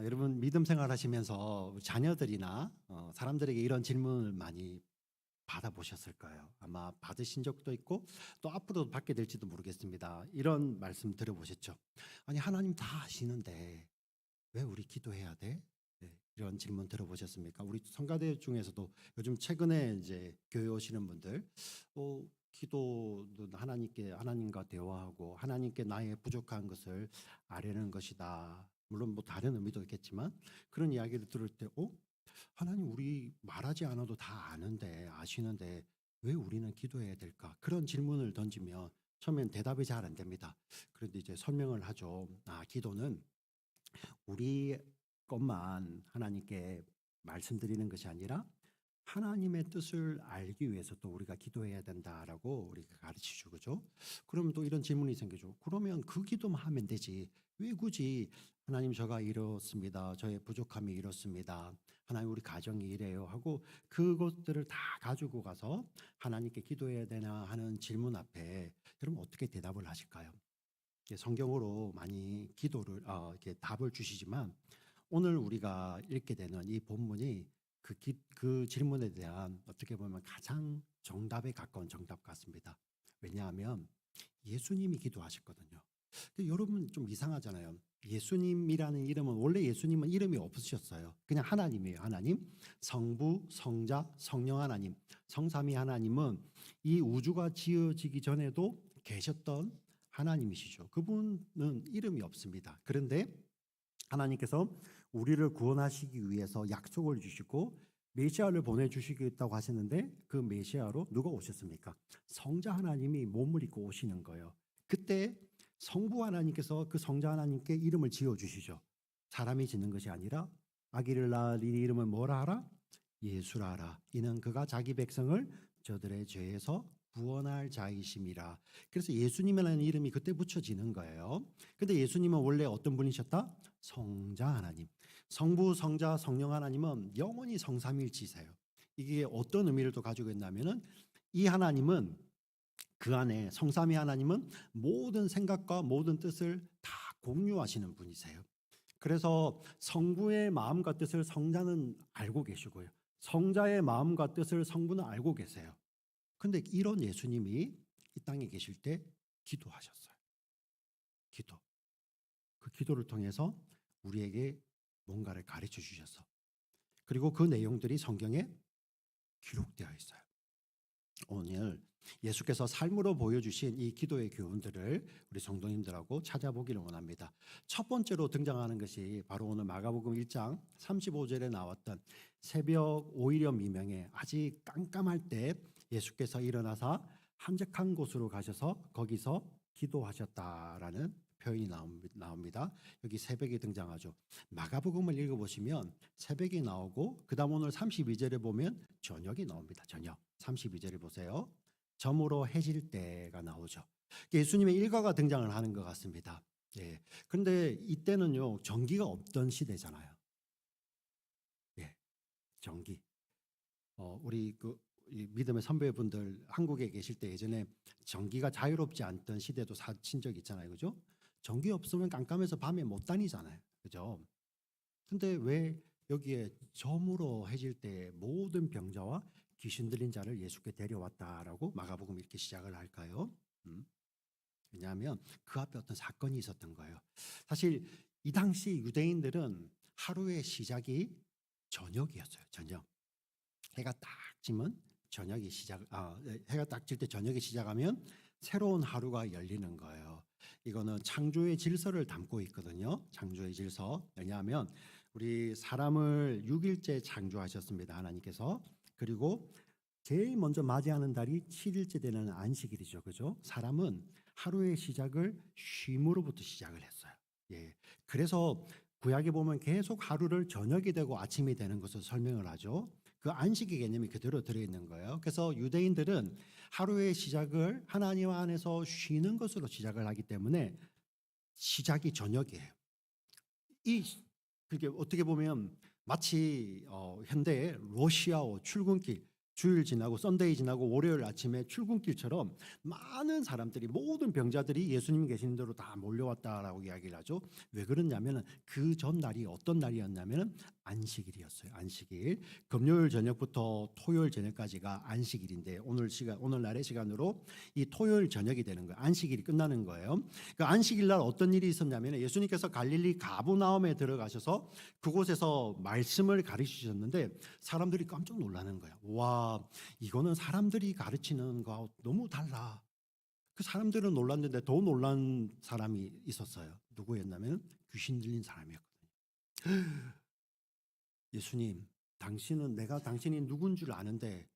여러분 믿음 생활하시면서 자녀들이나 사람들에게 이런 질문을 많이 받아보셨을 거예요. 아마 받으신 적도 있고 또 앞으로도 받게 될지도 모르겠습니다. 이런 말씀 들어보셨죠? 아니 하나님 다 아시는데 왜 우리 기도해야 돼? 네, 이런 질문 들어보셨습니까? 우리 성가대 중에서도 요즘 최근에 이제 교회 오시는 분들 기도는 하나님과 대화하고 하나님께 나의 부족한 것을 아뢰는 것이다. 물론 뭐 다른 의미도 있겠지만 그런 이야기를 들을 때 하나님 우리 말하지 않아도 다 아는데 아시는데 왜 우리는 기도해야 될까? 그런 질문을 던지면 처음엔 대답이 잘 안 됩니다. 그런데 이제 설명을 하죠. 기도는 우리 것만 하나님께 말씀드리는 것이 아니라 하나님의 뜻을 알기 위해서 또 우리가 기도해야 된다라고 우리가 가르치죠. 그죠? 그러면 또 이런 질문이 생기죠. 그러면 그 기도만 하면 되지. 왜 굳이 하나님 저가 이렇습니다. 저의 부족함이 이렇습니다. 하나님 우리 가정이 이래요 하고 그것들을 다 가지고 가서 하나님께 기도해야 되나 하는 질문 앞에 여러분 어떻게 대답을 하실까요? 성경으로 많이 기도를 이렇게 답을 주시지만 오늘 우리가 읽게 되는 이 본문이 그 질문에 대한 어떻게 보면 가장 정답에 가까운 정답 같습니다. 왜냐하면 예수님이 기도하셨거든요. 여러분 좀 이상하잖아요. 예수님이라는 이름은 원래 예수님은 이름이 없으셨어요. 그냥 하나님이에요. 하나님, 성부, 성자, 성령 하나님, 성삼위 하나님은 이 우주가 지어지기 전에도 계셨던 하나님이시죠. 그분은 이름이 없습니다. 그런데 하나님께서 우리를 구원하시기 위해서 약속을 주시고 메시아를 보내주시겠다고 하셨는데 그 메시아로 누가 오셨습니까? 성자 하나님이 몸을 입고 오시는 거예요. 그때 성부 하나님께서 그 성자 하나님께 이름을 지어주시죠. 사람이 짓는 것이 아니라 아기를 낳을 이 이름을 뭐라 하라? 예수라 하라. 이는 그가 자기 백성을 저들의 죄에서 구원할 자이심이라. 그래서 예수님이라는 이름이 그때 붙여지는 거예요. 근데 예수님은 원래 어떤 분이셨다? 성자 하나님. 성부, 성자, 성령 하나님은 영원히 성삼일치세요. 이게 어떤 의미를 또 가지고 있냐면은 이 하나님은 그 안에 성삼위 하나님은 모든 생각과 모든 뜻을 다 공유하시는 분이세요. 그래서 성부의 마음과 뜻을 성자는 알고 계시고요. 성자의 마음과 뜻을 성부는 알고 계세요. 근데 이런 예수님이 이 땅에 계실 때 기도하셨어요. 기도. 그 기도를 통해서 우리에게 뭔가를 가르쳐 주셔서 그리고 그 내용들이 성경에 기록되어 있어요. 오늘 예수께서 삶으로 보여주신 이 기도의 교훈들을 우리 성도님들하고 찾아보기를 원합니다. 첫 번째로 등장하는 것이 바로 오늘 마가복음 1장 35절에 나왔던 새벽 오이려 미명에 아직 깜깜할 때 예수께서 일어나서 한적한 곳으로 가셔서 거기서 기도하셨다라는 표현이 나옵니다. 여기 새벽이 등장하죠. 마가복음을 읽어보시면 새벽이 나오고 그 다음 오늘 32절에 보면 저녁이 나옵니다. 저녁 32절을 보세요. 저물어 해질 때가 나오죠. 예수님의 일과가 등장을 하는 것 같습니다. 예. 그런데 이때는요 전기가 없던 시대잖아요. 예, 전기. 우리 이 믿음의 선배분들 한국에 계실 때 예전에 전기가 자유롭지 않던 시대도 사친 적 있잖아요, 그죠? 전기 없으면 깜깜해서 밤에 못 다니잖아요, 그죠? 근데 왜 여기에 저물어 해질 때 모든 병자와 귀신 들린 자를 예수께 데려왔다라고 마가복음 이렇게 시작을 할까요? 왜냐하면 그 앞에 어떤 사건이 있었던 거예요. 사실 이 당시 유대인들은 하루의 시작이 저녁이었어요. 저녁. 해가 딱 지면 해가 딱 질 때 저녁이 시작하면 새로운 하루가 열리는 거예요. 이거는 창조의 질서를 담고 있거든요. 창조의 질서. 왜냐하면 우리 사람을 6일째 창조하셨습니다. 하나님께서. 그리고 제일 먼저 맞이하는 달이 7일째 되는 안식일이죠. 그죠? 사람은 하루의 시작을 쉼으로부터 시작을 했어요. 예. 그래서 구약에 보면 계속 하루를 저녁이 되고 아침이 되는 것을 설명을 하죠. 그 안식의 개념이 그대로 들어있는 거예요. 그래서 유대인들은 하루의 시작을 하나님 안에서 쉬는 것으로 시작을 하기 때문에 시작이 저녁이에요. 그게 어떻게 보면 마치 현대의 러시아워 출근길 주일 지나고 썬데이 지나고 월요일 아침에 출근길처럼 많은 사람들이 모든 병자들이 예수님 계시는 대로 다 몰려왔다라고 이야기를 하죠. 왜 그러냐면은 그 전날이 어떤 날이었냐면은 안식일이었어요. 안식일. 금요일 저녁부터 토요일 저녁까지가 안식일인데 오늘날의 시간으로 이 토요일 저녁이 되는 거예요. 안식일이 끝나는 거예요. 그 안식일 날 어떤 일이 있었냐면 예수님께서 갈릴리 가브나움에 들어가셔서 그곳에서 말씀을 가르치셨는데 사람들이 깜짝 놀라는 거야. 와, 이거는 사람들이 가르치는 거하고 너무 달라. 그 사람들은 놀랐는데 더 놀란 사람이 있었어요. 누구였냐면 귀신 들린 사람이었거든요. 예수님, 내가 당신이 누군 줄 아는데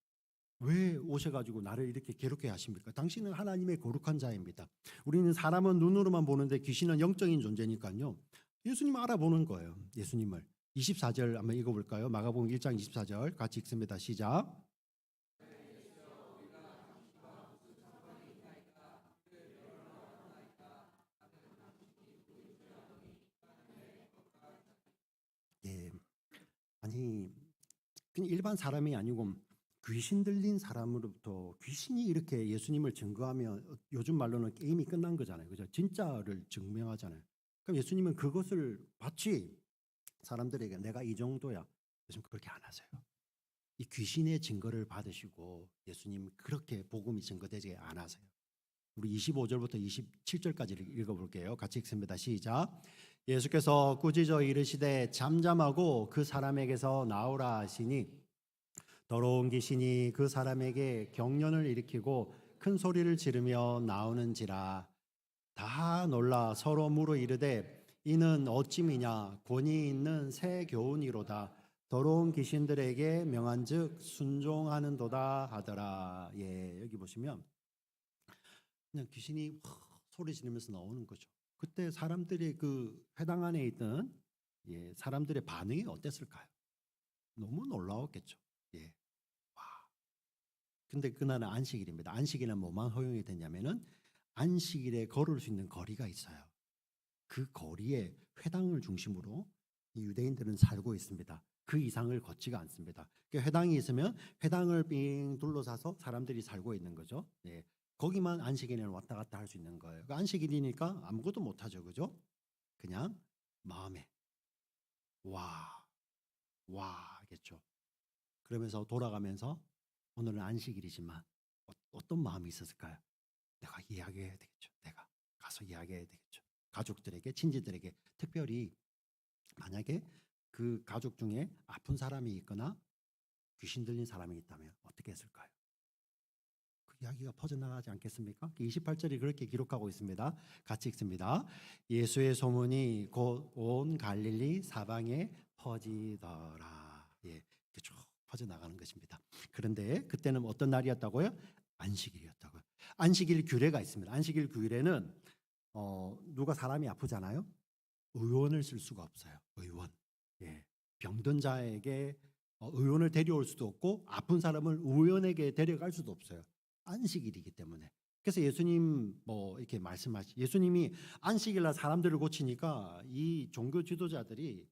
왜 오셔가지고 나를 이렇게 괴롭게 하십니까? 당신은 하나님의 거룩한 자입니다. 우리는 사람은 눈으로만 보는데 귀신은 영적인 존재니까요. 예수님 알아보는 거예요. 예수님을. 24절 한번 읽어볼까요? 마가복음 1장 24절 같이 읽습니다. 시작. 예, 아니 그냥 일반 사람이 아니고 귀신 들린 사람으로부터 귀신이 이렇게 예수님을 증거하면 요즘 말로는 게임이 끝난 거잖아요. 그죠? 진짜를 증명하잖아요. 그럼 예수님은 그것을 마치 사람들에게 내가 이 정도야. 예수님 그렇게 안 하세요. 이 귀신의 증거를 받으시고 예수님 그렇게 복음이 증거되지 안 하세요. 우리 25절부터 27절까지 읽어볼게요. 같이 읽습니다. 시작. 예수께서 꾸짖어 이르시되 잠잠하고 그 사람에게서 나오라 하시니 더러운 귀신이 그 사람에게 경련을 일으키고 큰 소리를 지르며 나오는지라. 다 놀라 서로 물어 이르되 이는 어찌미냐 권위 있는 새 교훈이로다. 더러운 귀신들에게 명한즉 순종하는도다 하더라. 예, 여기 보시면 그냥 귀신이 소리 지르면서 나오는 거죠. 그때 사람들이 그 회당 안에 있던 사람들의 반응이 어땠을까요? 너무 놀라웠겠죠. 예. 와. 근데 그날은 안식일입니다. 안식일은 뭐만 허용이 되냐면은 안식일에 걸을 수 있는 거리가 있어요. 그 거리에 회당을 중심으로 이 유대인들은 살고 있습니다. 그 이상을 걷지가 않습니다. 회당이 있으면 회당을 빙 둘러싸서 사람들이 살고 있는 거죠. 예. 거기만 안식일에는 왔다 갔다 할 수 있는 거예요. 안식일이니까 아무것도 못 하죠. 그죠? 그냥 마음에 와, 하겠죠. 그러면서 돌아가면서 오늘은 안식일이지만 어떤 마음이 있었을까요? 내가 이야기해야 되겠죠. 내가 가서 이야기해야 되겠죠. 가족들에게, 친지들에게 특별히 만약에 그 가족 중에 아픈 사람이 있거나 귀신 들린 사람이 있다면 어떻게 했을까요? 그 이야기가 퍼져나가지 않겠습니까? 28절이 그렇게 기록하고 있습니다. 같이 읽습니다. 예수의 소문이 곧 온 갈릴리 사방에 퍼지더라. 예, 쭉 퍼져나가는 것입니다. 그런데 그때는 어떤 날이었다고요? 안식일이었다고요. 안식일 규례가 있습니다. 안식일 규례는 누가 사람이 아프잖아요. 의원을 쓸 수가 없어요. 의원. 예. 병든 자에게 의원을 데려올 수도 없고 아픈 사람을 의원에게 데려갈 수도 없어요. 안식일이기 때문에. 그래서 예수님 이렇게 예수님이 안식일날 사람들을 고치니까 이 종교 지도자들이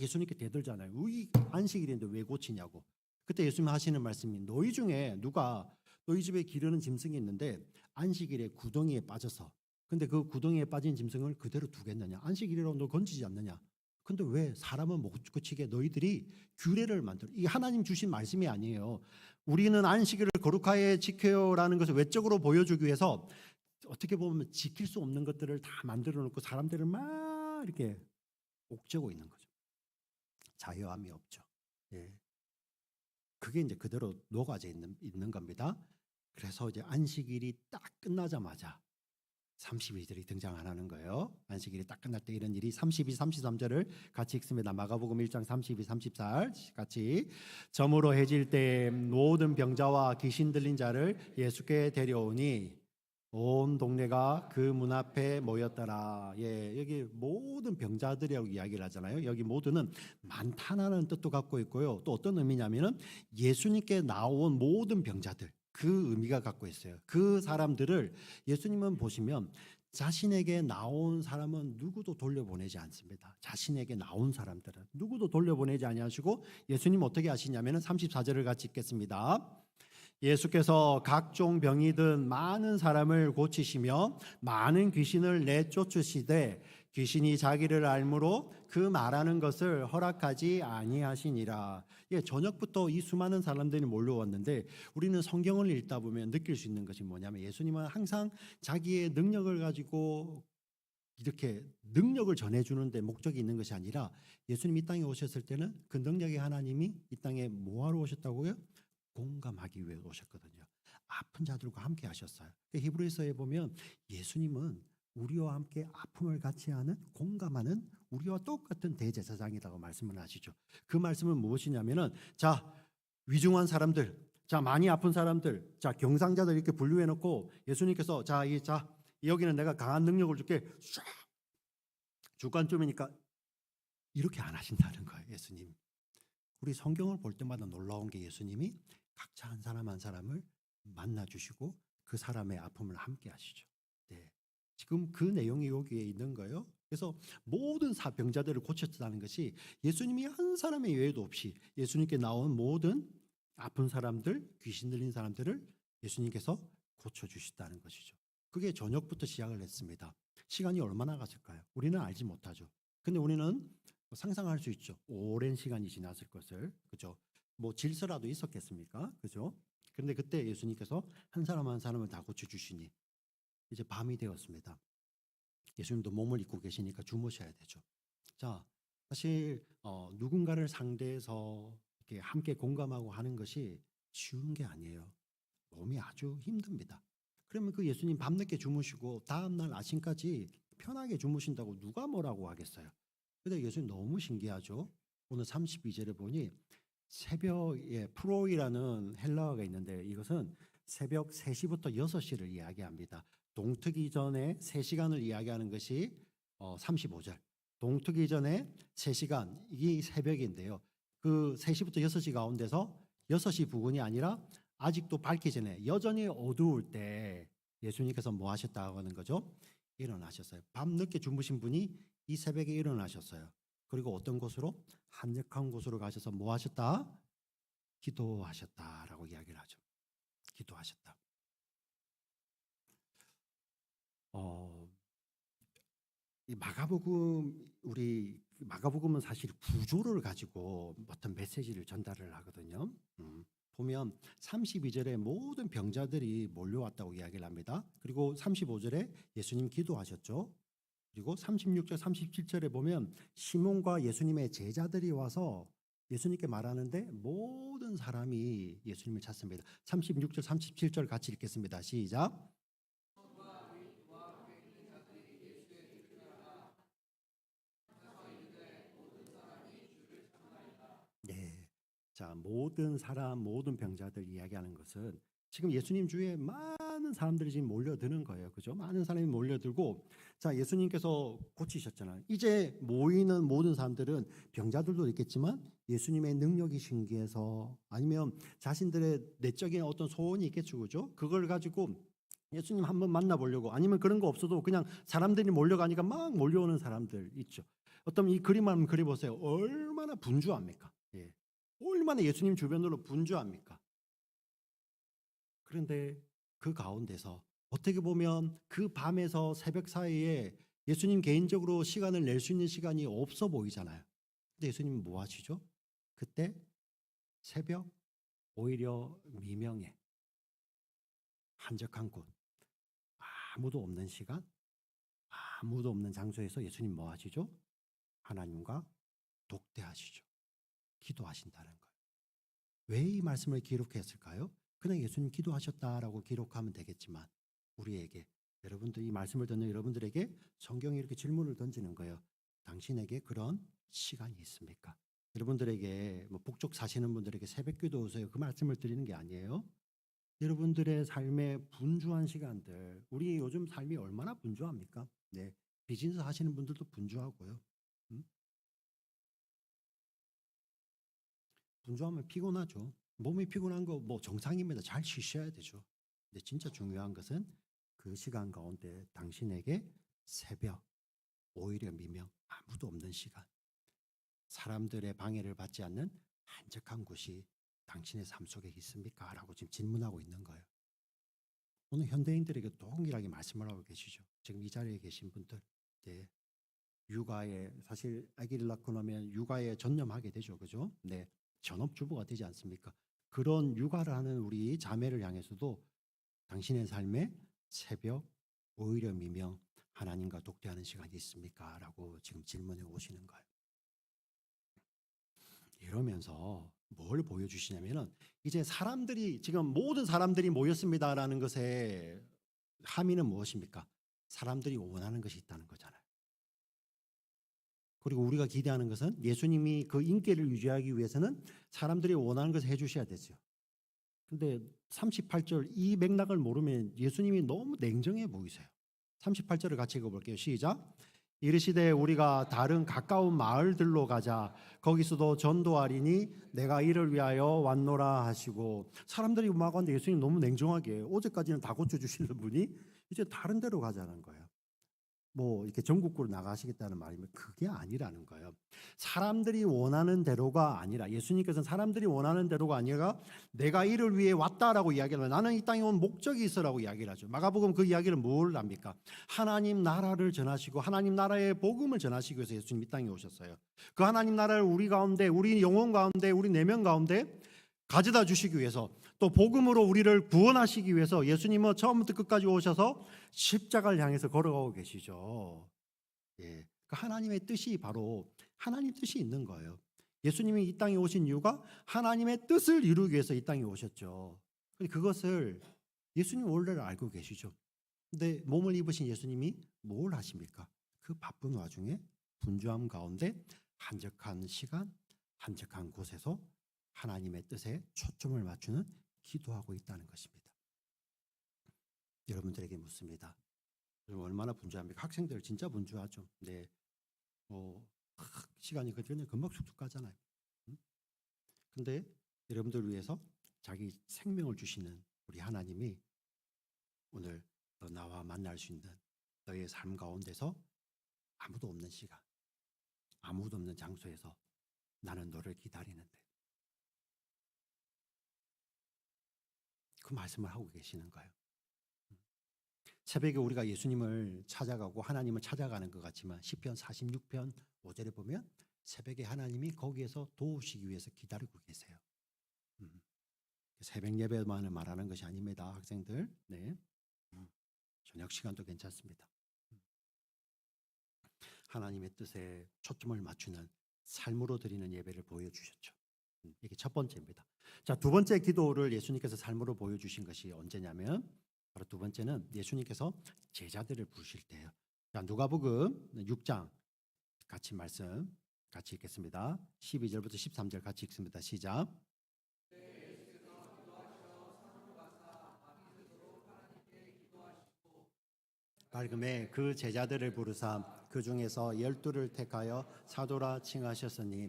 예수님께 대들잖아요. 이 안식일인데 왜 고치냐고. 그때 예수님 하시는 말씀이 너희 중에 누가 너희 집에 기르는 짐승이 있는데 안식일에 구덩이에 빠져서 근데 그 구덩이에 빠진 짐승을 그대로 두겠느냐. 안식일이라고 너 건지지 않느냐. 근데 왜 사람은 못 고치게 너희들이 규례를 만들어. 이 하나님 주신 말씀이 아니에요. 우리는 안식일을 거룩하게 지켜요라는 것을 외적으로 보여주기 위해서 어떻게 보면 지킬 수 없는 것들을 다 만들어 놓고 사람들을 막 이렇게 옥죄고 있는 거죠. 자유함이 없죠. 예. 그게 이제 그대로 녹아져 있는 겁니다. 그래서 이제 안식일이 딱 끝나자마자 30일들이 등장 안 하는 거예요. 안식일이 딱 끝날 때 이런 일이 32, 33절을 같이 읽습니다. 마가복음 1장 32, 34 같이 저물어 해질 때 모든 병자와 귀신 들린 자를 예수께 데려오니 온 동네가 그 문 앞에 모였더라. 예, 여기 모든 병자들이라고 이야기를 하잖아요. 여기 모두는 많다는 뜻도 갖고 있고요. 또 어떤 의미냐면은 예수님께 나온 모든 병자들 그 의미가 갖고 있어요. 그 사람들을 예수님은 보시면 자신에게 나온 사람은 누구도 돌려보내지 않습니다. 자신에게 나온 사람들은 누구도 돌려보내지 아니하시고 예수님 어떻게 하시냐면 34절을 같이 읽겠습니다. 예수께서 각종 병이든 많은 사람을 고치시며 많은 귀신을 내쫓으시되 귀신이 자기를 알므로 그 말하는 것을 허락하지 아니하시니라. 예, 저녁부터 이 수많은 사람들이 몰려왔는데 우리는 성경을 읽다 보면 느낄 수 있는 것이 뭐냐면 예수님은 항상 자기의 능력을 가지고 이렇게 능력을 전해주는데 목적이 있는 것이 아니라 예수님이 이 땅에 오셨을 때는 그 능력의 하나님이 이 땅에 뭐하러 오셨다고요? 공감하기 위해 오셨거든요. 아픈 자들과 함께 하셨어요. 히브리서에 보면 예수님은 우리와 함께 아픔을 같이 하는 공감하는 우리와 똑같은 대제사장이라고 말씀을 하시죠. 그 말씀은 무엇이냐면은 자 위중한 사람들, 자 많이 아픈 사람들, 자 경상자들 이렇게 분류해 놓고 예수님께서 자 여기는 내가 강한 능력을 줄게 쫙 주관점이니까 이렇게 안 하신다는 거예요. 예수님. 우리 성경을 볼 때마다 놀라운 게 예수님이 각자 한 사람 한 사람을 만나 주시고 그 사람의 아픔을 함께 하시죠. 네. 지금 그 내용이 여기에 있는 거예요. 그래서 모든 병자들을 고쳤다는 것이 예수님이 한 사람의 예외도 없이 예수님께 나온 모든 아픈 사람들, 귀신 들린 사람들을 예수님께서 고쳐주시다는 것이죠. 그게 저녁부터 시작을 했습니다. 시간이 얼마나 갔을까요? 우리는 알지 못하죠. 근데 우리는 상상할 수 있죠. 오랜 시간이 지났을 것을. 그죠? 뭐 질서라도 있었겠습니까? 그죠? 그런데 그때 예수님께서 한 사람 한 사람을 다 고쳐주시니 이제 밤이 되었습니다. 예수님도 몸을 입고 계시니까 주무셔야 되죠. 자, 사실 누군가를 상대해서 이렇게 함께 공감하고 하는 것이 쉬운 게 아니에요. 몸이 아주 힘듭니다. 그러면 그 예수님 밤늦게 주무시고 다음날 아침까지 편하게 주무신다고 누가 뭐라고 하겠어요? 근데 예수님 너무 신기하죠. 오늘 32절에 보니 새벽에 프로이라는 헬라어가 있는데 이것은 새벽 3시부터 6시를 이야기합니다. 동트기 전에 3시간을 이야기하는 것이 35절. 동트기 전에 3시간, 이게 새벽인데요. 그 3시부터 6시 가운데서 6시 부근이 아니라 아직도 밝기 전에 여전히 어두울 때 예수님께서 뭐 하셨다고 하는 거죠? 일어나셨어요. 밤늦게 주무신 분이 이 새벽에 일어나셨어요. 그리고 어떤 곳으로? 한적한 곳으로 가셔서 뭐 하셨다? 기도하셨다라고 이야기를 하죠. 기도하셨다. 이 우리 마가복음은 사실 구조를 가지고 어떤 메시지를 전달을 하거든요. 보면 32절에 모든 병자들이 몰려왔다고 이야기를 합니다. 그리고 35절에 예수님 기도하셨죠. 그리고 36절, 37절에 보면 시몬과 예수님의 제자들이 와서 예수님께 말하는데 모든 사람이 예수님을 찾습니다. 36절, 37절 같이 읽겠습니다. 시작. 네. 자, 모든 사람, 모든 병자들 이야기하는 것은 지금 예수님 주위에 많은 사람들이 지금 몰려드는 거예요. 그죠? 많은 사람이 몰려들고, 자, 예수님께서 고치셨잖아요. 이제 모이는 모든 사람들은 병자들도 있겠지만 예수님의 능력이 신기해서 아니면 자신들의 내적인 어떤 소원이 있겠죠. 그죠? 그걸 가지고 예수님 한번 만나보려고 아니면 그런 거 없어도 그냥 사람들이 몰려가니까 막 몰려오는 사람들 있죠. 어떤 이 그림 한번 그려보세요. 얼마나 분주합니까? 예. 얼마나 예수님 주변으로 분주합니까? 그런데 그 가운데서 어떻게 보면 그 밤에서 새벽 사이에 예수님 개인적으로 시간을 낼 수 있는 시간이 없어 보이잖아요. 근데 예수님은 뭐 하시죠? 그때 새벽 오히려 미명에 한적한 곳, 아무도 없는 시간, 아무도 없는 장소에서 예수님 뭐 하시죠? 하나님과 독대하시죠. 기도하신다는 거예요. 왜 이 말씀을 기록했을까요? 그냥 예수님 기도하셨다라고 기록하면 되겠지만 우리에게 여러분들 이 말씀을 듣는 여러분들에게 성경이 이렇게 질문을 던지는 거예요. 당신에게 그런 시간이 있습니까? 여러분들에게 뭐 북쪽 사시는 분들에게 새벽 기도하세요. 그 말씀을 드리는 게 아니에요. 여러분들의 삶의 분주한 시간들, 우리 요즘 삶이 얼마나 분주합니까? 네, 비즈니스 하시는 분들도 분주하고요. 음? 분주하면 피곤하죠. 몸이 피곤한 거 뭐 정상입니다. 잘 쉬셔야 되죠. 근데 진짜 중요한 것은 그 그 시간 가운데 당신에게 새벽, 오히려 미명, 아무도 없는 시간, 사람들의 방해를 받지 않는 한적한 곳이 당신의 삶 속에 있습니까? 라고 지금 질문하고 있는 거예요. 오늘 현대인들에게 동일하게 말씀을 하고 계시죠. 지금 이 자리에 계신 분들, 네, 육아에 사실 아기를 낳고 나면 육아에 전념하게 되죠, 그죠? 네, 전업주부가 되지 않습니까? 그런 육아를 하는 우리 자매를 향해서도 당신의 삶에 새벽, 오히려 미명, 하나님과 독대하는 시간이 있습니까? 라고 지금 질문해 오시는 거예요. 이러면서 뭘 보여주시냐면은 이제 사람들이 지금 모든 사람들이 모였습니다라는 것의 함의는 무엇입니까? 사람들이 원하는 것이 있다는 거잖아요. 그리고 우리가 기대하는 것은 예수님이 그 인기를 유지하기 위해서는 사람들이 원하는 것을 해주셔야 되죠. 근데 38절 이 맥락을 모르면 예수님이 너무 냉정해 보이세요. 38절을 같이 읽어볼게요. 시작. 이르시되 우리가 다른 가까운 마을들로 가자. 거기서도 전도하리니 내가 이를 위하여 왔노라 하시고, 사람들이 막 왔는데 예수님 너무 냉정하게 어제까지는 다 고쳐주시는 분이 이제 다른 데로 가자는 거예요. 뭐 이렇게 전국구로 나가시겠다는 말이면 그게 아니라는 거예요. 사람들이 원하는 대로가 아니라, 예수님께서는 사람들이 원하는 대로가 아니라 내가 이를 위해 왔다라고 이야기를 해요. 나는 이 땅에 온 목적이 있어라고 이야기를 하죠. 마가복음 그 이야기를 뭘 합니까? 하나님 나라를 전하시고 하나님 나라의 복음을 전하시기 위해서 예수님 이 땅에 오셨어요. 그 하나님 나라를 우리 가운데, 우리 영혼 가운데, 우리 내면 가운데 가져다 주시기 위해서, 또 복음으로 우리를 구원하시기 위해서 예수님은 처음부터 끝까지 오셔서 십자가를 향해서 걸어가고 계시죠. 예, 그 하나님의 뜻이 바로 하나님 뜻이 있는 거예요. 예수님이 이 땅에 오신 이유가 하나님의 뜻을 이루기 위해서 이 땅에 오셨죠. 그것을 예수님 원래를 알고 계시죠. 근데 몸을 입으신 예수님이 뭘 하십니까? 그 바쁜 와중에 분주함 가운데 한적한 시간, 한적한 곳에서 하나님의 뜻에 초점을 맞추는 기도하고 있다는 것입니다. 여러분들에게 묻습니다. 얼마나 분주합니까? 학생들 진짜 분주하죠. 네, 시간이 그냥 금방 쑥쑥 가잖아요. 근데 여러분들 위해서 자기 생명을 주시는 우리 하나님이 오늘 너 나와 만날 수 있는 너의 삶 가운데서 아무도 없는 시간, 아무도 없는 장소에서 나는 너를 기다리는데, 그 말씀을 하고 계시는 거예요. 새벽에 우리가 예수님을 찾아가고 하나님을 찾아가는 것 같지만 시편 46편 5절에 보면 새벽에 하나님이 거기에서 도우시기 위해서 기다리고 계세요. 새벽 예배만을 말하는 것이 아닙니다, 학생들. 네, 저녁 시간도 괜찮습니다. 하나님의 뜻에 초점을 맞추는 삶으로 드리는 예배를 보여주셨죠. 이게 첫 번째입니다. 자, 두 번째 기도를 예수님께서 삶으로 보여주신 것이 언제냐면, 바로 두 번째는 예수님께서 제자들을 부르실 때예요. 자, 누가복음 6장 같이 말씀 같이 읽겠습니다. 12절부터 13절 같이 읽습니다. 시작. 밝음에 그 제자들을 부르사 그 중에서 12를 택하여 사도라 칭하셨으니,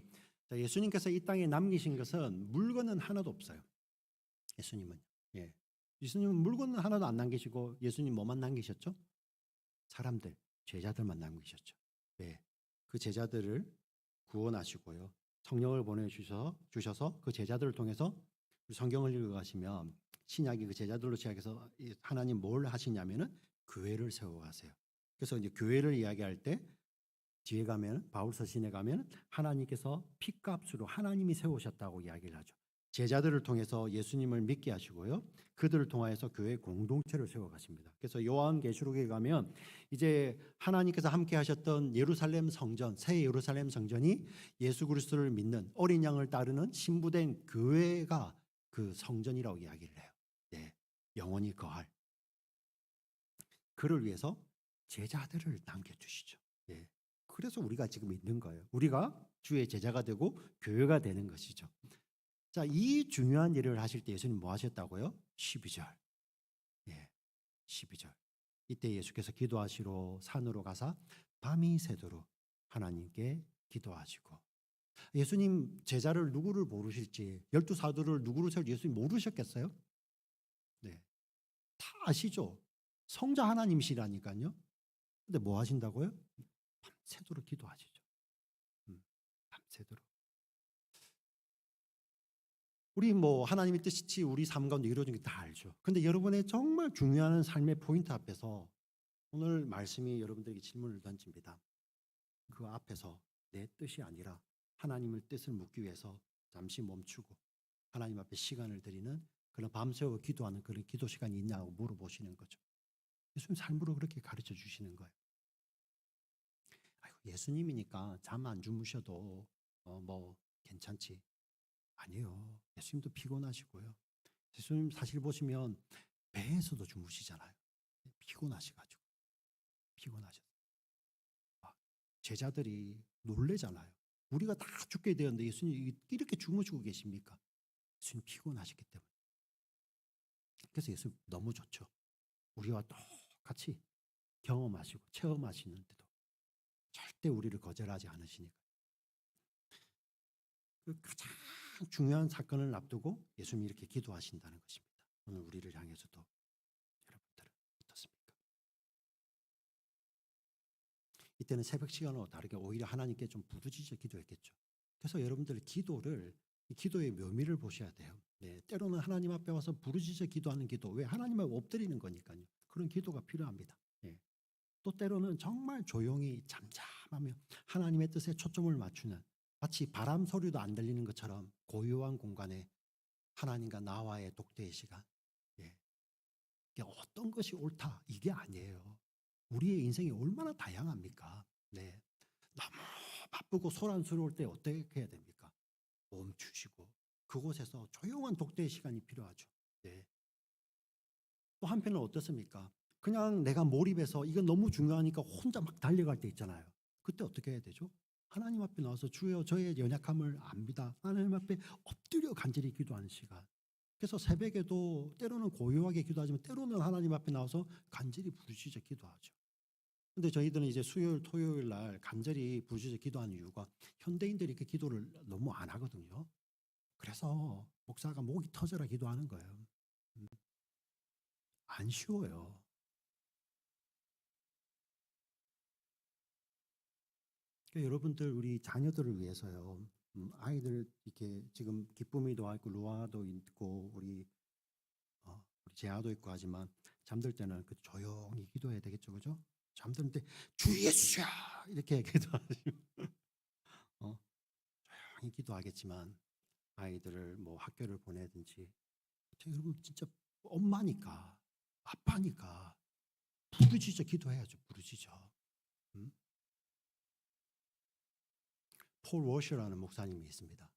예수님께서 이 땅에 남기신 것은 물건은 하나도 없어요. 예수님은, 예, 예수님은 물건은 하나도 안 남기시고 예수님 뭐만 남기셨죠? 사람들, 제자들만 남기셨죠. 네, 그 제자들을 구원하시고요, 성령을 보내주셔서 그 제자들을 통해서 성경을 읽어가시면 신약이 그 제자들로 시작해서 하나님 뭘 하시냐면은 교회를 세워가세요. 그래서 이제 교회를 이야기할 때 뒤에 가면 바울서신에 가면 하나님께서 피값으로 하나님이 세우셨다고 이야기를 하죠. 제자들을 통해서 예수님을 믿게 하시고요, 그들을 통하여서 교회 공동체를 세워가십니다. 그래서 요한계시록에 가면 이제 하나님께서 함께 하셨던 예루살렘 성전, 새 예루살렘 성전이 예수 그리스도를 믿는 어린 양을 따르는 신부된 교회가 그 성전이라고 이야기를 해요. 네, 영원히 거할. 그를 위해서 제자들을 남겨주시죠. 네, 그래서 우리가 지금 있는 거예요. 우리가 주의 제자가 되고 교회가 되는 것이죠. 자, 이 중요한 일을 하실 때 예수님 뭐 하셨다고요? 12절. 예, 12절. 이때 예수께서 기도하시러 산으로 가사 밤이 새도록 하나님께 기도하시고, 예수님 제자를 누구를 모르실지, 12 사도를 누구로 세울지 예수님 모르셨겠어요? 네, 다 아시죠? 성자 하나님이시라니까요. 근데 뭐 하신다고요? 밤새도록 기도하시죠. 밤새도록. 우리 뭐 하나님의 뜻이 우리 삶 가운데 이루어진 게 다 알죠. 근데 여러분의 정말 중요한 삶의 포인트 앞에서 오늘 말씀이 여러분들에게 질문을 던집니다. 그 앞에서 내 뜻이 아니라 하나님의 뜻을 묻기 위해서 잠시 멈추고 하나님 앞에 시간을 드리는 그런 밤새워 기도하는 그런 기도 시간이 있냐고 물어보시는 거죠. 예수님 삶으로 그렇게 가르쳐 주시는 거예요. 아이고, 예수님이니까 잠 안 주무셔도 뭐 괜찮지. 아니에요. 예수님도 피곤하시고요. 예수님 사실 보시면 배에서도 주무시잖아요. 피곤하셔가지고. 피곤하셔서. 제자들이 놀래잖아요. 우리가 다 죽게 되었는데 예수님 이렇게 주무시고 계십니까? 예수님 피곤하셨기 때문에. 그래서 예수님 너무 좋죠. 우리와 똑같이 경험하시고 체험하시는데도 절대 우리를 거절하지 않으시니까. 그 가장 중요한 사건을 앞두고 예수님이 이렇게 기도하신다는 것입니다. 오늘 우리를 향해서도 여러분들은 어떻습니까? 이때는 새벽 시간과 다르게 오히려 하나님께 좀 부르짖어 기도했겠죠. 그래서 여러분들 기도의 묘미를 보셔야 돼요. 네, 때로는 하나님 앞에 와서 부르짖어 기도하는 기도, 왜 하나님 앞에 엎드리는 거니까요. 그런 기도가 필요합니다. 네. 또 때로는 정말 조용히 잠잠하며 하나님의 뜻에 초점을 맞추는, 마치 바람 소리도 안 들리는 것처럼 고요한 공간에 하나님과 나와의 독대의 시간. 예. 이게 어떤 것이 옳다 이게 아니에요. 우리의 인생이 얼마나 다양합니까? 네. 너무 바쁘고 소란스러울 때 어떻게 해야 됩니까? 멈추시고 그곳에서 조용한 독대의 시간이 필요하죠. 네. 또 한편은 어떻습니까? 그냥 내가 몰입해서 이건 너무 중요하니까 혼자 막 달려갈 때 있잖아요. 그때 어떻게 해야 되죠? 하나님 앞에 나와서 주여 저의 연약함을 압니다. 하나님 앞에 엎드려 간절히 기도하는 시간. 그래서 새벽에도 때로는 고요하게 기도하지만 때로는 하나님 앞에 나와서 간절히 부르짖어 기도하죠. 근데 저희들은 이제 수요일, 토요일 날 간절히 부르짖어 기도하는 이유가 현대인들이 그 기도를 너무 안 하거든요. 그래서 목사가 목이 터져라 기도하는 거예요. 안 쉬워요. 그러니까 여러분들 우리 자녀들을 위해서요. 아이들 이렇게 지금 기쁨이도 있고 루아도 있고 우리 재아도 있고 하지만 잠들 때는 그 조용히 기도해야 되겠죠, 그죠? 잠들 때 주 예수야 이렇게 기도하시면 조용히 기도하겠지만 아이들을 뭐 학교를 보내든지 여러분 진짜 엄마니까 아빠니까 부르짖어 기도해야죠, 부르짖어. 음? 폴 워셔라는 목사님이 있습니다.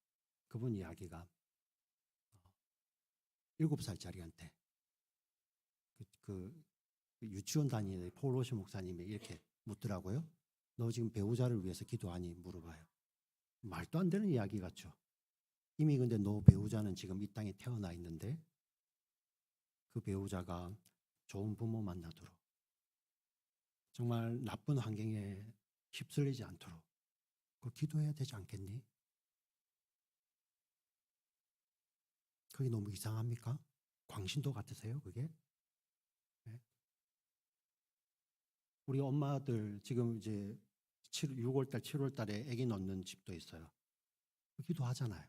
그분 이야기가 7살짜리한테 그 유치원 다니는 폴 워셔 목사님이 이렇게 묻더라고요. 너 지금 배우자를 위해서 기도하니? 물어봐요. 말도 안 되는 이야기 같죠. 이미 근데 너 배우자는 지금 이 땅에 태어나 있는데 그 배우자가 좋은 부모 만나도록 정말 나쁜 환경에 휩쓸리지 않도록 그 기도해야 되지 않겠니? 그게 너무 이상합니까? 광신도 같으세요, 그게? 네? 우리 엄마들 지금 이제 6월달, 7월달에 아기 낳는 집도 있어요. 기도하잖아요.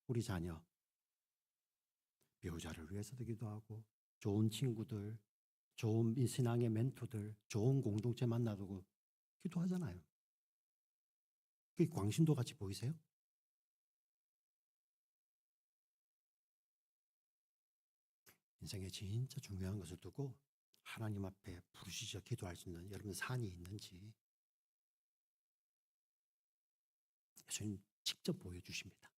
우리 자녀, 배우자를 위해서도 기도하고 좋은 친구들, 좋은 신앙의 멘토들, 좋은 공동체 만나두고 기도하잖아요. 그게 광신도 같이 보이세요? 인생에 진짜 중요한 것을 두고 하나님 앞에 부르짖어 기도할 수 있는 여러분 산이 있는지 예수님 직접 보여주십니다.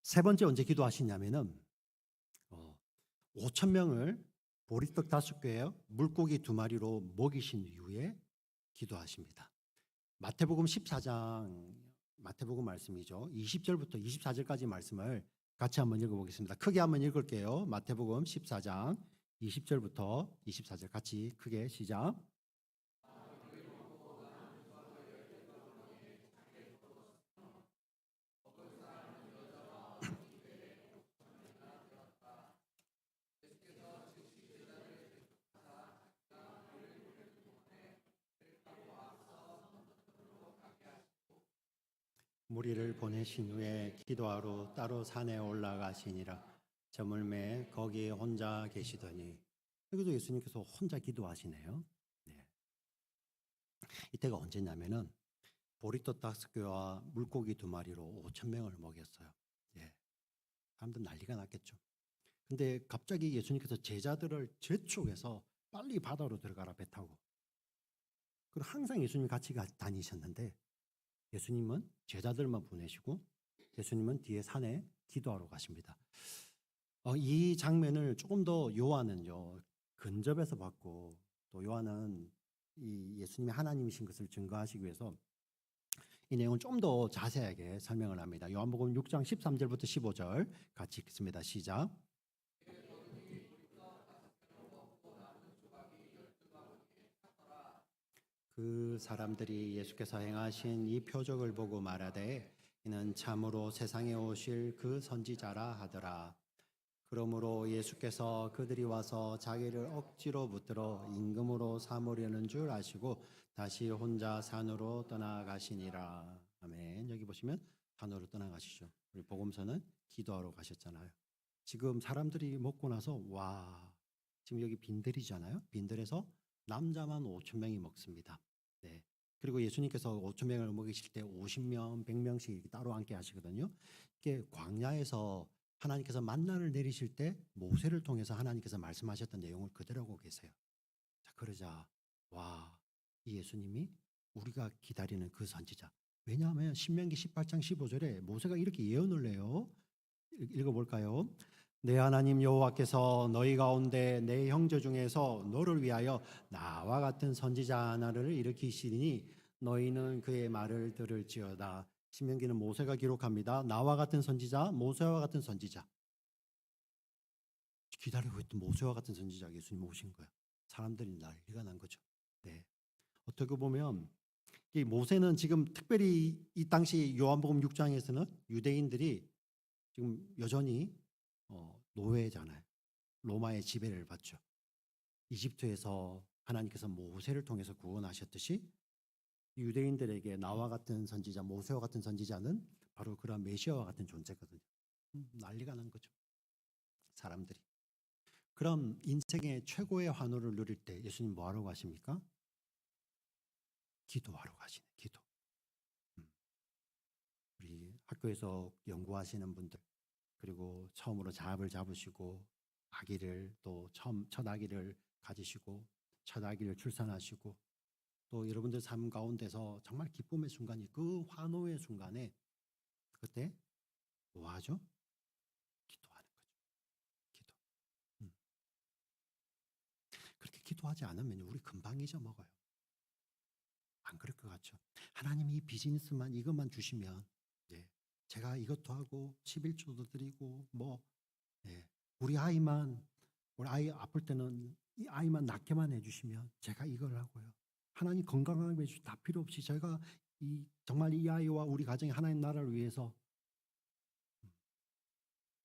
세 번째 언제 기도하시냐면은 5천 명을 보리떡 5개에 물고기 2마리로 먹이신 이후에 기도하십니다. 마태복음 14장 마태복음 말씀이죠. 20절부터 24절까지 말씀을 같이 한번 읽어보겠습니다. 크게 한번 읽을게요. 마태복음 14장 20절부터 24절 같이 크게 시작. 무리를 보내신 후에 기도하러 따로 산에 올라가시니라. 저물매 거기에 혼자 계시더니, 여기도 예수님께서 혼자 기도하시네요. 네. 이때가 언제냐면은 보리떡 5개와 물고기 2마리로 5천 명을 먹였어요. 예. 사람들 난리가 났겠죠. 근데 갑자기 예수님께서 제자들을 재촉해서 빨리 바다로 들어가라, 배 타고. 그리고 항상 예수님 같이 다니셨는데 예수님은 제자들만 보내시고 예수님은 뒤에 산에 기도하러 가십니다. 이 장면을 조금 더 요한은요 근접해서 봤고, 또 요한은 이 예수님이 하나님이신 것을 증거하시기 위해서 이 내용을 좀 더 자세하게 설명을 합니다. 요한복음 6장 13절부터 15절 같이 읽습니다. 시작. 그 사람들이 예수께서 행하신 이 표적을 보고 말하되 이는 참으로 세상에 오실 그 선지자라 하더라. 그러므로 예수께서 그들이 와서 자기를 억지로 붙들어 임금으로 삼으려는 줄 아시고 다시 혼자 산으로 떠나가시니라. 아멘. 여기 보시면 산으로 떠나가시죠. 우리 복음서는 기도하러 가셨잖아요. 지금 사람들이 먹고 나서 와, 지금 여기 빈들이잖아요. 빈들에서 남자만 5천 명이 먹습니다. 네. 그리고 예수님께서 5천 명을 먹이실 때 50명, 100명씩 따로 앉게 하시거든요. 이게 광야에서 하나님께서 만나를 내리실 때 모세를 통해서 하나님께서 말씀하셨던 내용을 그대로 하고 계세요. 자, 그러자 와, 이 예수님이 우리가 기다리는 그 선지자. 왜냐하면 신명기 18장 15절에 모세가 이렇게 예언을 해요. 읽어볼까요? 내 하나님 여호와께서 너희 가운데 내 형제 중에서 너를 위하여 나와 같은 선지자 하나를 일으키시니 너희는 그의 말을 들을지어다. 신명기는 모세가 기록합니다. 나와 같은 선지자, 모세와 같은 선지자. 기다리고 있던 모세와 같은 선지자가 예수님 오신 거야. 사람들이 난리가 난 거죠. 네. 어떻게 보면 이 모세는 지금 특별히 이 당시 요한복음 6장에서는 유대인들이 지금 여전히 노예잖아요. 로마의 지배를 받죠. 이집트에서 하나님께서 모세를 통해서 구원하셨듯이 유대인들에게 나와 같은 선지자, 모세와 같은 선지자는 바로 그런 메시아와 같은 존재거든요. 난리가 난 거죠. 사람들이. 그럼 인생의 최고의 환호를 누릴 때 예수님 뭐 하러 가십니까? 기도하러 가시네. 기도. 우리 학교에서 연구하시는 분들, 그리고 처음으로 잡을 잡으시고 아기를 또 처음 첫 아기를 가지시고 첫 아기를 출산하시고 또 여러분들 삶 가운데서 정말 기쁨의 순간이 그 환호의 순간에 그때 뭐 하죠? 기도하는 거죠. 기도. 음. 그렇게 기도하지 않으면 우리 금방 잊어먹어요. 안 그럴 것 같죠? 하나님이 이 비즈니스만 이것만 주시면 제가 이것도 하고 11조도 드리고 뭐 우리 아이 아플 때는 이 아이만 낫게만 해주시면 제가 이걸 하고요. 하나님 건강하게 해주시 다 필요 없이 제가 정말 이 아이와 우리 가정이 하나님 나라를 위해서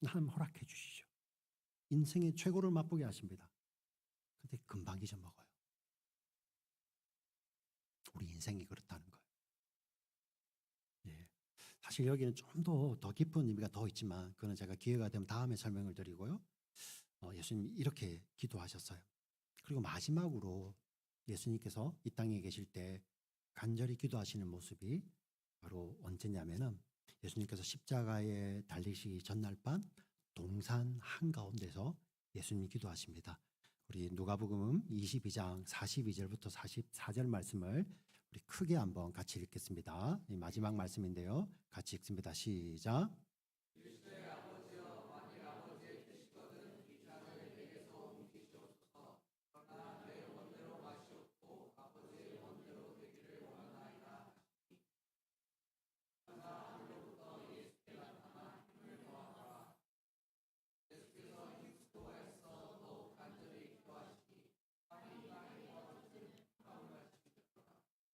하나님 허락해 주시죠. 인생의 최고를 맛보게 하십니다. 근데 금방 잊어먹어요. 우리 인생이 그렇다는 거예요. 사실 여기는 좀 더 깊은 의미가 더 있지만 그거는 제가 기회가 되면 다음에 설명을 드리고요. 예수님이 이렇게 기도하셨어요. 그리고 마지막으로 예수님께서 이 땅에 계실 때 간절히 기도하시는 모습이 바로 언제냐면은 예수님께서 십자가에 달리시기 전날 밤 동산 한가운데서 예수님이 기도하십니다. 우리 누가복음 22장 42절부터 44절 말씀을 우리 크게 한번 같이 읽겠습니다. 이 마지막 말씀인데요. 같이 읽습니다. 시작.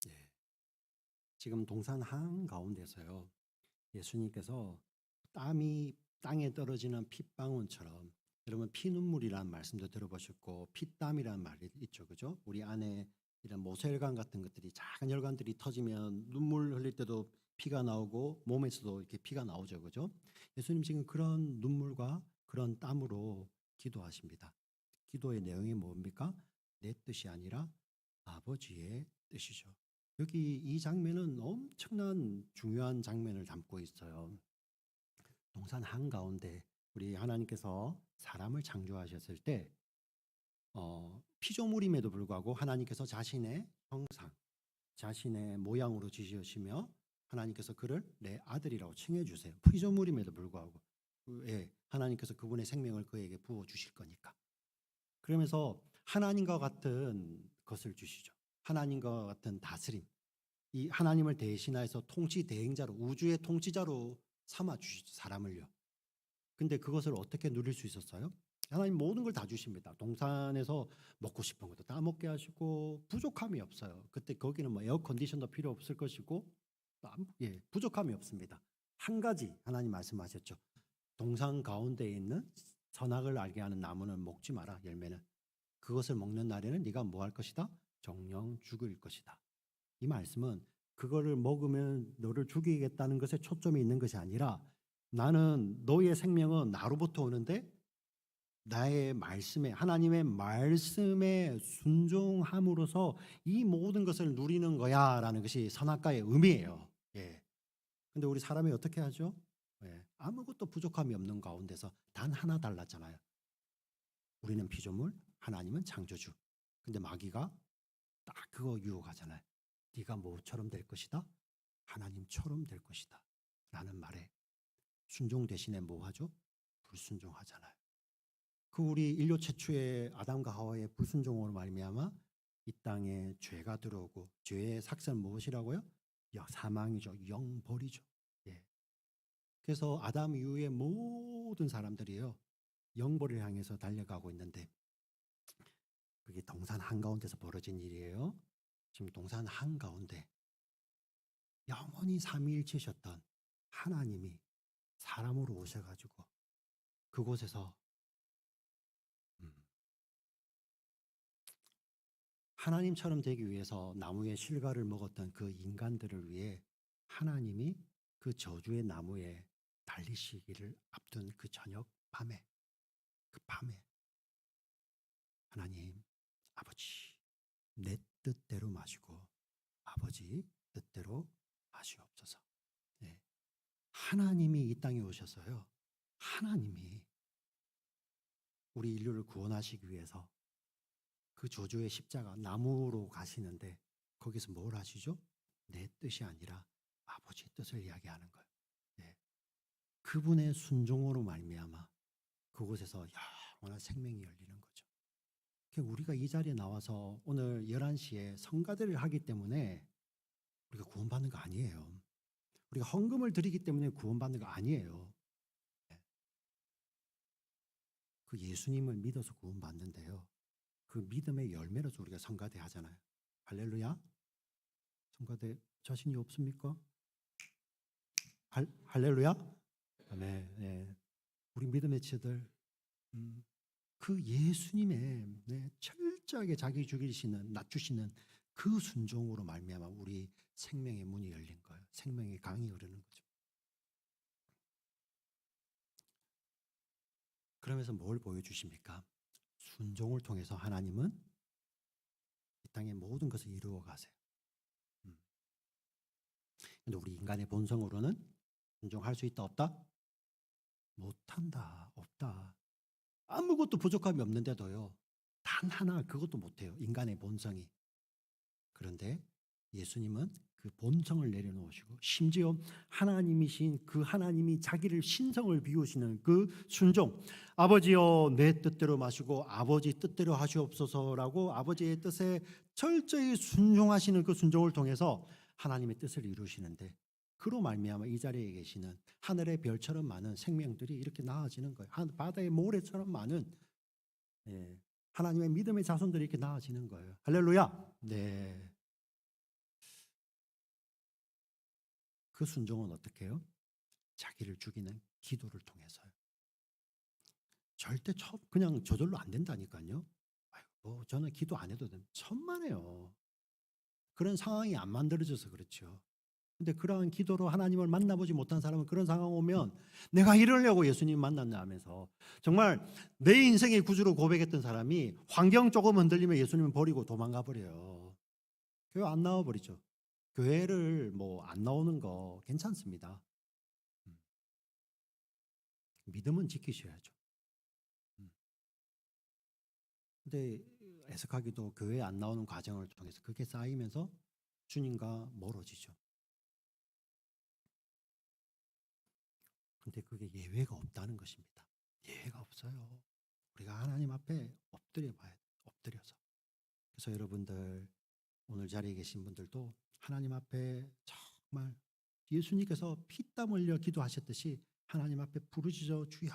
네. 지금 동산 한가운데서요. 예수님께서 땀이 땅에 떨어지는 핏방울처럼, 여러분 피눈물이라는 말씀도 들어보셨고 피땀이라는 말이 있죠. 그죠? 우리 안에 이런 모세혈관 같은 것들이 작은 혈관들이 터지면 눈물 흘릴 때도 피가 나오고 몸에서도 이렇게 피가 나오죠. 그죠? 예수님 지금 그런 눈물과 그런 땀으로 기도하십니다. 기도의 내용이 뭡니까? 내 뜻이 아니라 아버지의 뜻이죠. 여기 이 장면은 엄청난 중요한 장면을 담고 있어요. 동산 한가운데 우리 하나님께서 사람을 창조하셨을 때 피조물임에도 불구하고 하나님께서 자신의 형상, 자신의 모양으로 지으시며 하나님께서 그를 내 아들이라고 칭해 주세요. 피조물임에도 불구하고 하나님께서 그분의 생명을 그에게 부어 주실 거니까. 그러면서 하나님과 같은 것을 주시죠. 하나님과 같은 다스림. 이 하나님을 대신하여서 통치 대행자로 우주의 통치자로 삼아 주시죠. 사람을요. 근데 그것을 어떻게 누릴 수 있었어요? 하나님 모든 걸 다 주십니다. 동산에서 먹고 싶은 것도 다 먹게 하시고 부족함이 없어요. 그때 거기는 뭐 에어 컨디션도 필요 없을 것이고 부족함이 없습니다. 한 가지 하나님 말씀하셨죠. 동산 가운데에 있는 선악을 알게 하는 나무는 먹지 마라. 열매는 그것을 먹는 날에는 네가 뭐 할 것이다? 정령 죽을 것이다. 이 말씀은 그거를 먹으면 너를 죽이겠다는 것에 초점이 있는 것이 아니라 나는 너의 생명은 나로부터 오는데 나의 말씀에 하나님의 말씀에 순종함으로써 이 모든 것을 누리는 거야라는 것이 선악과의 의미예요. 예. 근데 우리 사람이 어떻게 하죠? 예. 아무것도 부족함이 없는 가운데서 단 하나 달랐잖아요. 우리는 피조물, 하나님은 창조주. 근데 마귀가 딱 그거 유혹하잖아요. 네가 뭐처럼 될 것이다? 하나님처럼 될 것이다. 라는 말에 순종 대신에 뭐 하죠? 불순종하잖아요. 그 우리 인류 최초의 아담과 하와의 불순종으로 말미암아 이 땅에 죄가 들어오고 죄의 삭은 무엇이라고요? 사망이죠. 영벌이죠. 예. 그래서 아담 이후의 모든 사람들이요 영벌을 향해서 달려가고 있는데 그게 동산 한가운데서 벌어진 일이에요. 지금 동산 한가운데 영원히 삼위일체셨던 하나님이 사람으로 오셔가지고 그곳에서 하나님처럼 되기 위해서 나무의 실과를 먹었던 그 인간들을 위해 하나님이 그 저주의 나무에 달리시기를 앞둔 그 저녁 밤에 그 밤에 하나님 아버지 내 뜻대로 마시고 아버지 뜻대로 하시옵소서. 네. 하나님이 이 땅에 오셔서요. 하나님이 우리 인류를 구원하시기 위해서 그 저주의 십자가 나무로 가시는데 거기서 뭘 하시죠? 내 뜻이 아니라 아버지 뜻을 이야기하는 거예요. 네. 그분의 순종으로 말미암아 그곳에서 영원한 생명이 열리는 거죠. 우리가 이 자리에 나와서 오늘 11시에 성가대를 하기 때문에 우리가 구원받는 거 아니에요. 우리가 헌금을 드리기 때문에 구원받는 거 아니에요. 네. 그 예수님을 믿어서 구원받는데요. 그 믿음의 열매로서 우리가 성가대 하잖아요. 할렐루야. 성가대 자신이 없습니까? 할렐루야. 네, 네. 우리 믿음의 치들 그 예수님의 철저하게 자기 죽이시는 낮추시는 그 순종으로 말미암아 우리 생명의 문이 열린 거예요. 생명의 강이 흐르는 거죠. 그러면서 뭘 보여주십니까? 순종을 통해서 하나님은 이 땅의 모든 것을 이루어 가세요. 근데 우리 인간의 본성으로는 순종할 수 있다 없다? 못한다 없다. 아무것도 부족함이 없는데도요. 단 하나 그것도 못해요. 인간의 본성이. 그런데 예수님은 그 본성을 내려놓으시고 심지어 하나님이신 그 하나님이 자기를 신성을 비우시는 그 순종 아버지여 내 뜻대로 마시고 아버지 뜻대로 하시옵소서라고 아버지의 뜻에 철저히 순종하시는 그 순종을 통해서 하나님의 뜻을 이루시는데 그로 말미암아 이 자리에 계시는 하늘의 별처럼 많은 생명들이 이렇게 나아지는 거예요. 바다의 모래처럼 많은 하나님의 믿음의 자손들이 이렇게 나아지는 거예요. 할렐루야. 네. 그 순종은 어떻게 해요? 자기를 죽이는 기도를 통해서요. 절대 그냥 저절로 안 된다니까요. 저는 기도 안 해도 됩니다. 천만에요. 그런 상황이 안 만들어져서 그렇죠. 근데 그러한 기도로 하나님을 만나보지 못한 사람은 그런 상황 오면 내가 이러려고 예수님 만났냐 하면서 정말 내 인생의 구주로 고백했던 사람이 환경 조금 흔들리면 예수님을 버리고 도망가 버려요. 교회 안 나와 버리죠. 교회를 뭐 안 나오는 거 괜찮습니다. 음, 믿음은 지키셔야죠. 음. 근데 애석하게도 교회 안 나오는 과정을 통해서 그게 쌓이면서 주님과 멀어지죠. 근데 그게 예외가 없다는 것입니다. 예외가 없어요. 우리가 하나님 앞에 엎드려 봐야 돼. 엎드려서. 그래서 여러분들 오늘 자리에 계신 분들도 하나님 앞에 정말 예수님께서 피땀 흘려 기도하셨듯이 하나님 앞에 부르짖어 주여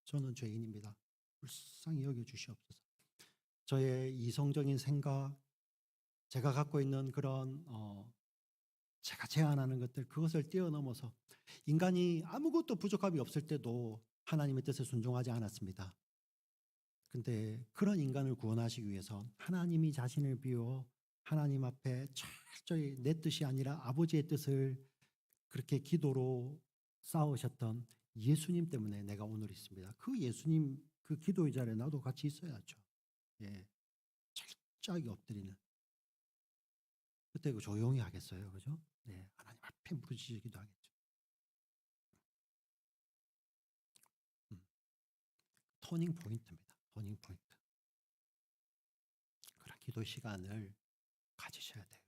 저는 죄인입니다. 불쌍히 여겨 주시옵소서. 저의 이성적인 생각, 제가 갖고 있는 그런 제가 제안하는 것들 그것을 뛰어넘어서 인간이 아무것도 부족함이 없을 때도 하나님의 뜻에 순종하지 않았습니다. 근데 그런 인간을 구원하시기 위해서 하나님이 자신을 비워 하나님 앞에 철저히 내 뜻이 아니라 아버지의 뜻을 그렇게 기도로 쌓으셨던 예수님 때문에 내가 오늘 있습니다. 그 예수님 그 기도의 자리에 나도 같이 있어야죠. 예, 철저하게 엎드리는. 그때 그 조용히 하겠어요, 그죠? 네, 하나님 앞에 무릎지기도 하겠죠. 터닝 포인트입니다. 터닝 포인트. 그런 기도 시간을 가지셔야 돼요.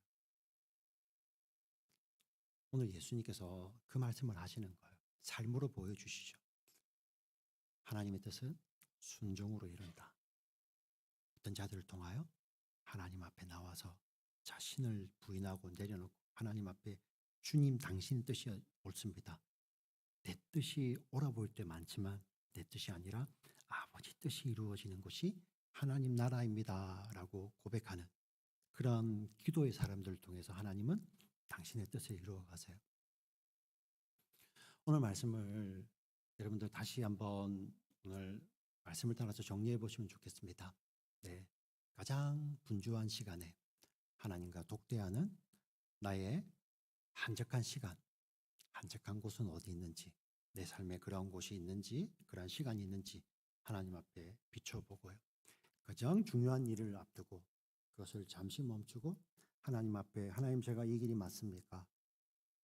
오늘 예수님께서 그 말씀을 하시는 거예요. 삶으로 보여주시죠. 하나님의 뜻은 순종으로 이룬다. 어떤 자들을 통하여 하나님 앞에 나와서 자신을 부인하고 내려놓고 하나님 앞에 주님 당신 뜻이 옳습니다. 내 뜻이 옳아 보일 때 많지만 내 뜻이 아니라 아버지 뜻이 이루어지는 곳이 하나님 나라입니다 라고 고백하는 그런 기도의 사람들을 통해서 하나님은 당신의 뜻을 이루어 가세요. 오늘 말씀을 여러분들 다시 한번 오늘 말씀을 따라서 정리해 보시면 좋겠습니다. 네, 가장 분주한 시간에 하나님과 독대하는 나의 한적한 시간, 한적한 곳은 어디 있는지, 내 삶에 그런 곳이 있는지, 그런 시간이 있는지 하나님 앞에 비춰보고요. 가장 중요한 일을 앞두고 그것을 잠시 멈추고 하나님 앞에 하나님 제가 이 길이 맞습니까?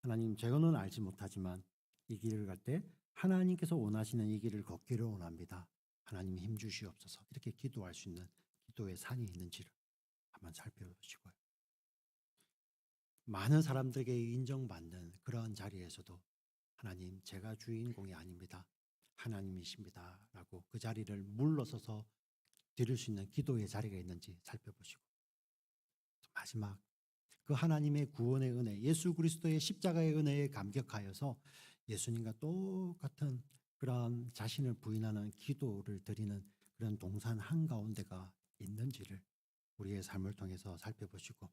하나님 제가는 알지 못하지만 이 길을 갈 때 하나님께서 원하시는 이 길을 걷기를 원합니다. 하나님 힘 주시옵소서. 이렇게 기도할 수 있는 기도의 산이 있는지를 한번 살펴보시고요. 많은 사람들에게 인정받는 그런 자리에서도 하나님 제가 주인공이 아닙니다. 하나님이십니다. 라고 그 자리를 물러서서 드릴 수 있는 기도의 자리가 있는지 살펴보시고 마지막 그 하나님의 구원의 은혜 예수 그리스도의 십자가의 은혜에 감격하여서 예수님과 똑같은 그런 자신을 부인하는 기도를 드리는 그런 동산 한가운데가 있는지를 우리의 삶을 통해서 살펴보시고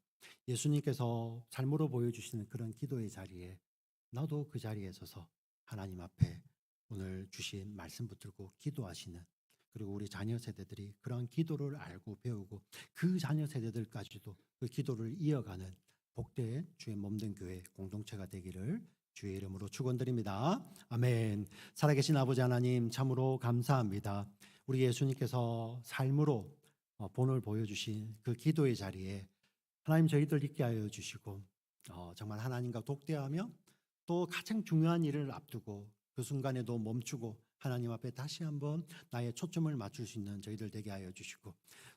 예수님께서 삶으로 보여주시는 그런 기도의 자리에 나도 그 자리에 서서 하나님 앞에 오늘 주신 말씀 붙들고 기도하시는 그리고 우리 자녀 세대들이 그런 기도를 알고 배우고 그 자녀 세대들까지도 그 기도를 이어가는 복된 주의 몸된 교회 공동체가 되기를 주의 이름으로 축원드립니다. 아멘. 살아계신 아버지 하나님 참으로 감사합니다. 우리 예수님께서 삶으로 본을 보여주신 그 기도의 자리에 하나님 저희들 있게 하여 주시고 정말 하나님과 독대하며 또 가장 중요한 일을 앞두고 그 순간에도 멈추고 하나님 앞에 다시 한번 나의 초점을 맞출 수 있는 저희들 되게 하여 주시고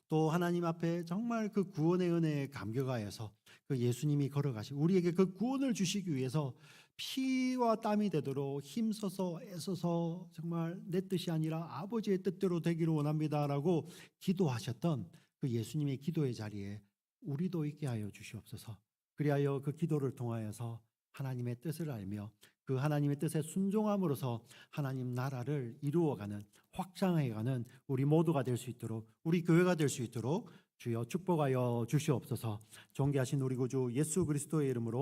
또 하나님 앞에 정말 그 구원의 은혜에 감격하여서 그 예수님이 걸어가시고 우리에게 그 구원을 주시기 위해서 피와 땀이 되도록 힘써서 애써서 정말 내 뜻이 아니라 아버지의 뜻대로 되기를 원합니다라고 기도하셨던 그 예수님의 기도의 자리에 우리도 있게 하여 주시옵소서. 그리하여 그 기도를 통하여서 하나님의 뜻을 알며 그 하나님의 뜻에 순종함으로써 하나님 나라를 이루어가는 확장해가는 우리 모두가 될 수 있도록 우리 교회가 될 수 있도록 주여 축복하여 주시옵소서. 존귀하신 우리 구주 예수 그리스도의 이름으로